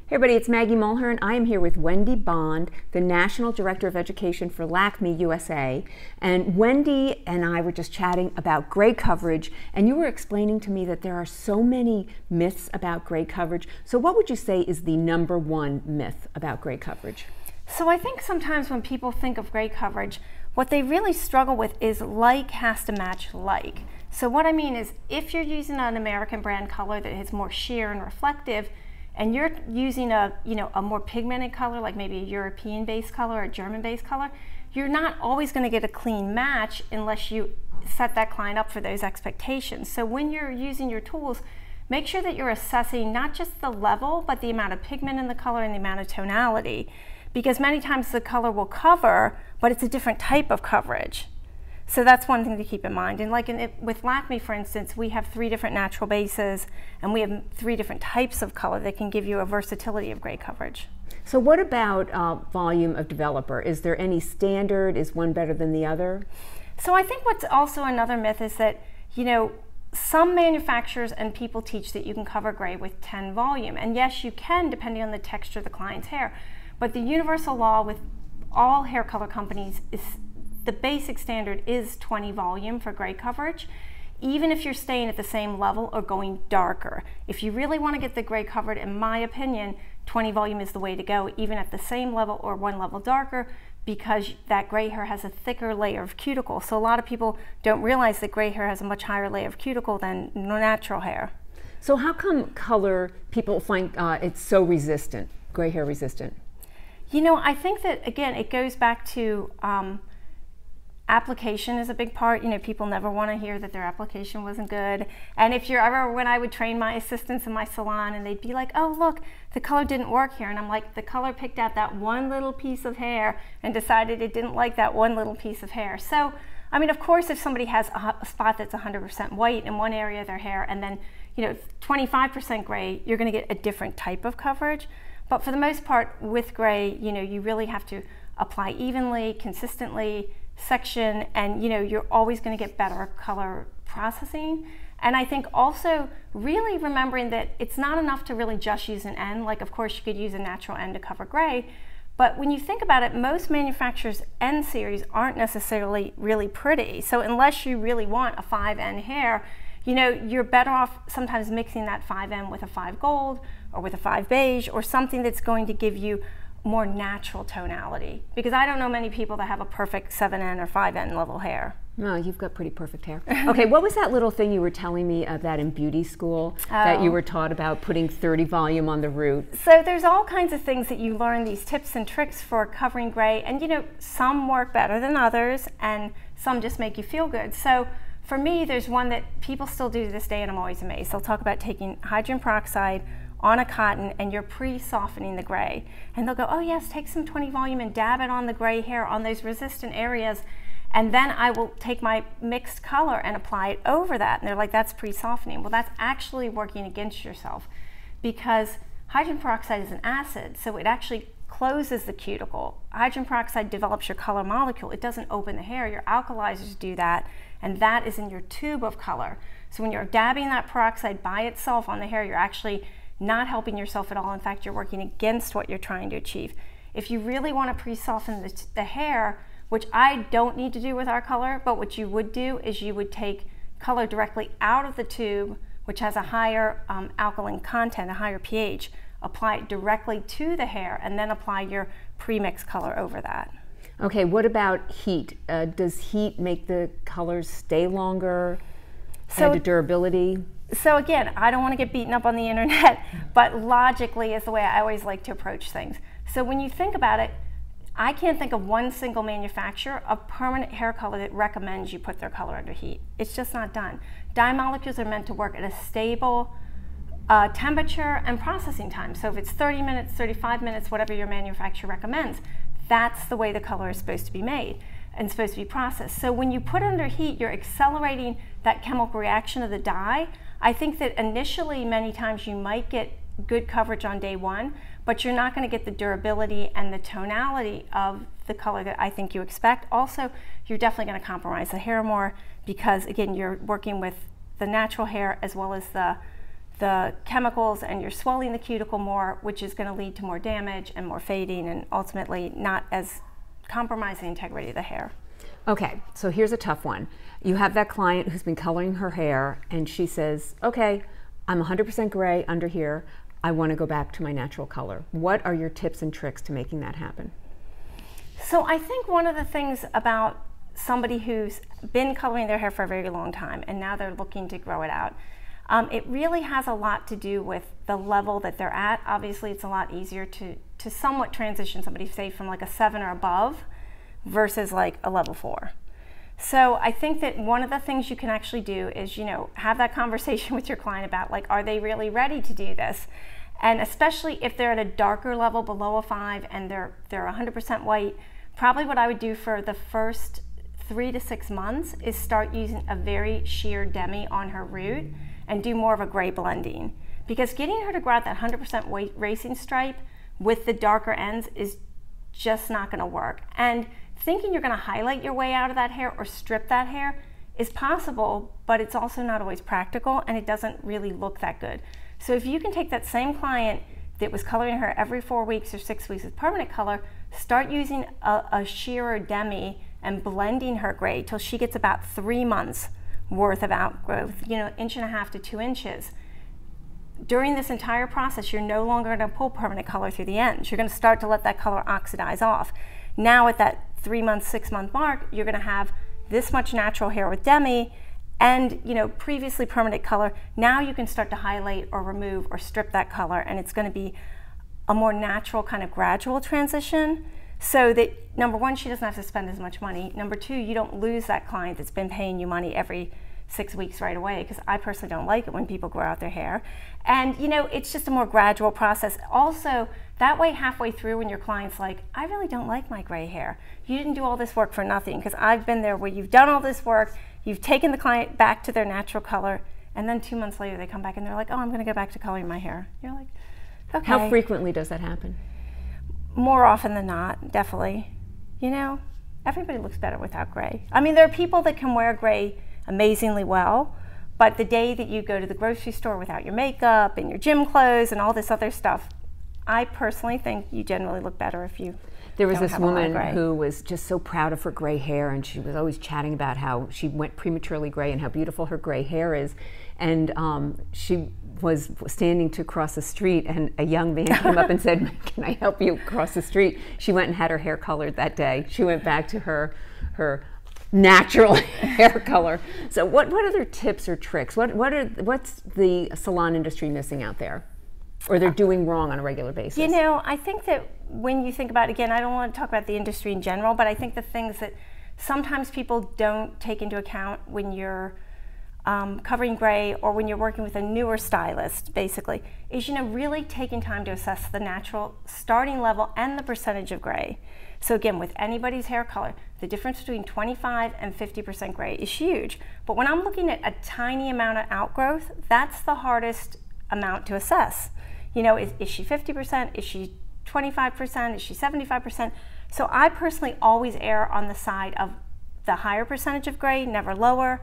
Hey everybody, it's Maggie Mulhern. I am here with Wendy Bond, the National Director of Education for Lakme USA. And Wendy and I were just chatting about gray coverage, and you were explaining to me that there are so many myths about gray coverage. So what would you say is the #1 myth about gray coverage? So I think sometimes when people think of gray coverage, what they really struggle with is like has to match like. So what I mean is, if you're using an American brand color that is more sheer and reflective, and you're using a more pigmented color, like maybe a European-based color or a German-based color, you're not always going to get a clean match unless you set that client up for those expectations. So when you're using your tools, make sure that you're assessing not just the level, but the amount of pigment in the color and the amount of tonality. Because many times the color will cover, but it's a different type of coverage. So that's one thing to keep in mind. And like with Lakme, for instance, we have 3 different natural bases, and we have 3 different types of color that can give you a versatility of gray coverage. So what about volume of developer? Is there any standard? Is one better than the other? So I think what's also another myth is that, some manufacturers and people teach that you can cover gray with 10 volume. And yes, you can, depending on the texture of the client's hair. But the universal law with all hair color companies is the basic standard is 20 volume for gray coverage, even if you're staying at the same level or going darker. If you really want to get the gray covered, in my opinion, 20 volume is the way to go, even at the same level or 1 level darker, because that gray hair has a thicker layer of cuticle. So a lot of people don't realize that gray hair has a much higher layer of cuticle than natural hair. So how come color people find it's so resistant, gray hair resistant? I think that, again, it goes back to application is a big part. People never want to hear that their application wasn't good. And if you're ever, when I would train my assistants in my salon, and they'd be like, oh, look, the color didn't work here. And I'm like, the color picked out that one little piece of hair and decided it didn't like that one little piece of hair. So, I mean, of course, if somebody has a spot that's 100% white in one area of their hair, and then, 25% gray, you're going to get a different type of coverage. But for the most part, with gray, you really have to apply evenly, consistently, section, and you're always going to get better color processing. And I think also really remembering that it's not enough to really just use an N. Like, of course, you could use a natural N to cover gray, but when you think about it, most manufacturers' N series aren't necessarily really pretty. So unless you really want a 5N hair, you're better off sometimes mixing that 5N with a 5 gold or with a 5 beige or something that's going to give you more natural tonality, because I don't know many people that have a perfect 7N or 5N level hair. No, you've got pretty perfect hair. Okay, what was that little thing you were telling me of that in beauty school that you were taught about putting 30 volume on the root? So there's all kinds of things that you learn, these tips and tricks for covering gray, and some work better than others, and some just make you feel good. So for me, there's one that people still do to this day, and I'm always amazed. They'll talk about taking hydrogen peroxide on a cotton, and you're pre-softening the gray. And they'll go, oh yes, take some 20 volume and dab it on the gray hair on those resistant areas, and then I will take my mixed color and apply it over that. And they're like, that's pre-softening. Well, that's actually working against yourself, because hydrogen peroxide is an acid, so it actually closes the cuticle. Hydrogen peroxide develops your color molecule. It doesn't open the hair. Your alkalizers do that, and that is in your tube of color. So when you're dabbing that peroxide by itself on the hair, you're actually not helping yourself at all. In fact, you're working against what you're trying to achieve. If you really want to pre-soften the hair, which I don't need to do with our color, but what you would do is you would take color directly out of the tube, which has a higher alkaline content, a higher pH, apply it directly to the hair, and then apply your pre-mixed color over that. Okay, what about heat? Does heat make the colors stay longer? So add durability? So again, I don't want to get beaten up on the internet, but logically is the way I always like to approach things. So when you think about it, I can't think of one single manufacturer of permanent hair color that recommends you put their color under heat. It's just not done. Dye molecules are meant to work at a stable temperature and processing time. So if it's 30 minutes, 35 minutes, whatever your manufacturer recommends, that's the way the color is supposed to be made and supposed to be processed. So when you put it under heat, you're accelerating that chemical reaction of the dye. I think that initially, many times you might get good coverage on day one, but you're not going to get the durability and the tonality of the color that I think you expect. Also, you're definitely going to compromise the hair more because, again, you're working with the natural hair as well as the the chemicals and you're swelling the cuticle more, which is going to lead to more damage and more fading and ultimately not as compromising the integrity of the hair. Okay, so here's a tough one. You have that client who's been coloring her hair and she says, okay, I'm 100% gray under here. I want to go back to my natural color. What are your tips and tricks to making that happen? So I think one of the things about somebody who's been coloring their hair for a very long time and now they're looking to grow it out, it really has a lot to do with the level that they're at. Obviously, it's a lot easier to somewhat transition somebody, say, from like a 7 or above versus like a level 4. So I think that one of the things you can actually do is, you know, have that conversation with your client about, like, are they really ready to do this? And especially if they're at a darker level below a 5 and they're 100% white, probably what I would do for the first 3 to 6 months is start using a very sheer demi on her root and do more of a gray blending. Because getting her to grow out that 100% white racing stripe with the darker ends is just not going to work. And thinking you're going to highlight your way out of that hair or strip that hair is possible, but it's also not always practical and it doesn't really look that good. So if you can take that same client that was coloring her every 4 weeks or 6 weeks with permanent color, start using a sheer or demi and blending her gray till she gets about 3 months worth of outgrowth, you know, 1.5 to 2 inches. During this entire process, you're no longer going to pull permanent color through the ends. You're going to start to let that color oxidize off. Now at that 3 month, 6 month mark, you're going to have this much natural hair with demi and, you know, previously permanent color. Now you can start to highlight or remove or strip that color, and it's going to be a more natural kind of gradual transition, so that number one, she doesn't have to spend as much money. Number two, you don't lose that client that's been paying you money every 6 weeks right away, because I personally don't like it when people grow out their hair. And, you know, it's just a more gradual process. Also, that way halfway through when your client's like, I really don't like my gray hair, you didn't do all this work for nothing, because I've been there where you've done all this work, you've taken the client back to their natural color, and then 2 months later they come back and they're like, oh, I'm going to go back to coloring my hair. You're like, okay. How frequently does that happen? More often than not, definitely. You know, everybody looks better without gray. I mean, there are people that can wear gray amazingly well, but the day that you go to the grocery store without your makeup and your gym clothes and all this other stuff, I personally think you generally look better if you There was don't this have a lot of woman gray. who was just so proud of her gray hair, and she was always chatting about how she went prematurely gray and how beautiful her gray hair is. And she was standing to cross the street, and a young man came up and said, can I help you cross the street? She went and had her hair colored that day. She went back to her natural hair color. So what other tips or tricks? What's the salon industry missing out there, or they're doing wrong on a regular basis? You know, I think that when you think about, again, I don't want to talk about the industry in general, but I think the things that sometimes people don't take into account when you're covering gray or when you're working with a newer stylist, basically, is, you know, really taking time to assess the natural starting level and the percentage of gray. So again, with anybody's hair color, the difference between 25 and 50% gray is huge. But when I'm looking at a tiny amount of outgrowth, that's the hardest amount to assess. You know, is she 50%? Is she 25%? Is she 75%? So I personally always err on the side of the higher percentage of gray, never lower.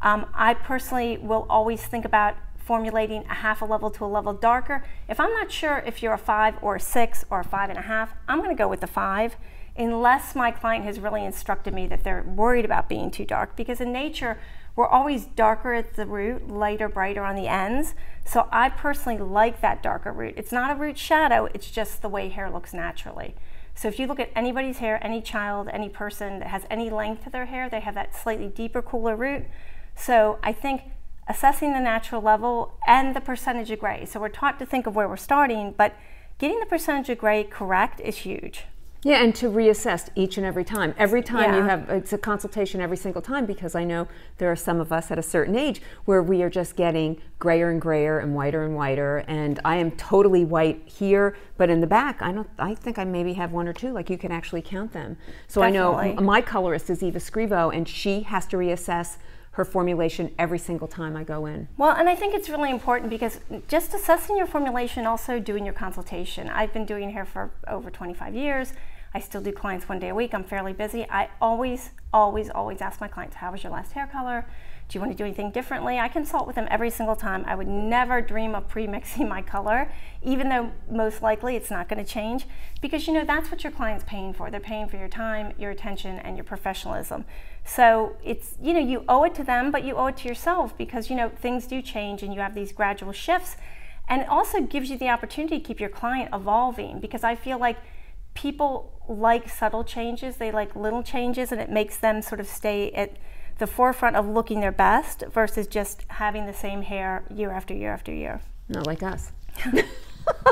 I personally will always think about formulating a half a level to a level darker. If I'm not sure if you're a 5 or a 6 or a 5.5, I'm going to go with the 5, unless my client has really instructed me that they're worried about being too dark, because in nature, we're always darker at the root, lighter, brighter on the ends. So I personally like that darker root. It's not a root shadow, it's just the way hair looks naturally. So if you look at anybody's hair, any child, any person that has any length to their hair, they have that slightly deeper, cooler root. So I think assessing the natural level and the percentage of gray. So we're taught to think of where we're starting, but getting the percentage of gray correct is huge. Yeah, and to reassess each and every time. Every time you Yeah. have, it's a consultation every single time, because I know there are some of us at a certain age where we are just getting grayer and grayer and whiter, and I am totally white here, but in the back, I think I maybe have 1 or 2, like you can actually count them. So Definitely. I know my colorist is Eva Scrivo, and she has to reassess her formulation every single time I go in. Well, and I think it's really important, because just assessing your formulation, also doing your consultation. I've been doing hair for over 25 years. I still do clients 1 day a week. I'm fairly busy. I always ask my clients, how was your last hair color? Do you want to do anything differently? I consult with them every single time. I would never dream of pre-mixing my color, even though most likely it's not going to change, because you know that's what your client's paying for. They're paying for your time, your attention, and your professionalism. So it's, you know, you owe it to them, but you owe it to yourself, because you know things do change and you have these gradual shifts. And it also gives you the opportunity to keep your client evolving, because I feel like people like subtle changes, they like little changes, and it makes them sort of stay at the forefront of looking their best versus just having the same hair year after year after year. Not like us.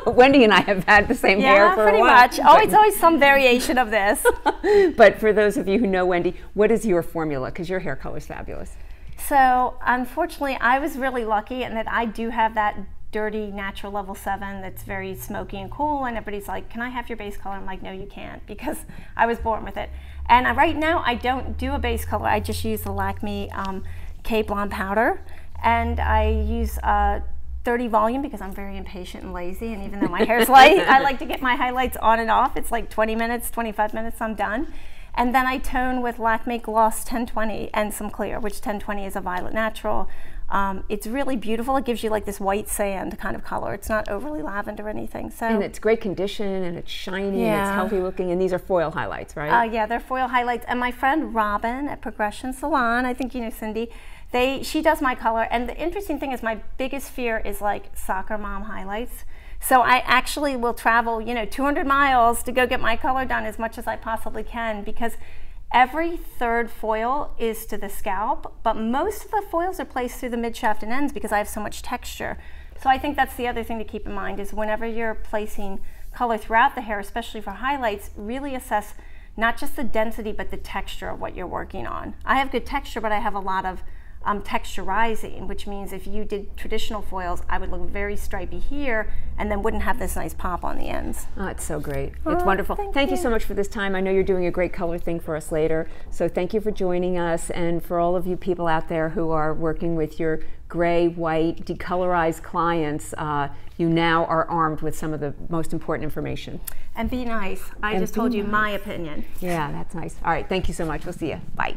Wendy and I have had the same hair for a while. Yeah, pretty much. It's always some variation of this. But for those of you who know Wendy, what is your formula? Because your hair color is fabulous. So unfortunately, I was really lucky in that I do have that dirty natural level 7 that's very smoky and cool, and everybody's like, can I have your base color? I'm like, no, you can't, because I was born with it. And right now I don't do a base color. I just use the Lakme K Blonde powder, and I use 30 volume because I'm very impatient and lazy, and even though my hair's light, I like to get my highlights on and off. It's like 20 minutes, 25 minutes, I'm done. And then I tone with Lakme Gloss 1020 and some clear, which 1020 is a violet natural. It's really beautiful. It gives you like this white sand kind of color. It's not overly lavender or anything. So, and it's great condition, and it's shiny, and it's healthy looking, and these are foil highlights, right? Yeah, they're foil highlights. And my friend Robin at Progression Salon, I think you know Cindy, she does my color. And the interesting thing is my biggest fear is like soccer mom highlights. So I actually will travel, you know, 200 miles to go get my color done as much as I possibly can, because every third foil is to the scalp, but most of the foils are placed through the mid-shaft and ends because I have so much texture. So I think that's the other thing to keep in mind, is whenever you're placing color throughout the hair, especially for highlights, really assess not just the density, but the texture of what you're working on. I have good texture, but I have a lot of texturizing, which means if you did traditional foils, I would look very stripy here and then wouldn't have this nice pop on the ends. Oh, it's so great. It's wonderful. Thank you so much for this time. I know you're doing a great color thing for us later, so thank you for joining us. And for all of you people out there who are working with your gray, white, decolorized clients, you now are armed with some of the most important information. And be nice. I just told you my opinion. Yeah, that's nice. All right, thank you so much. We'll see you. Bye.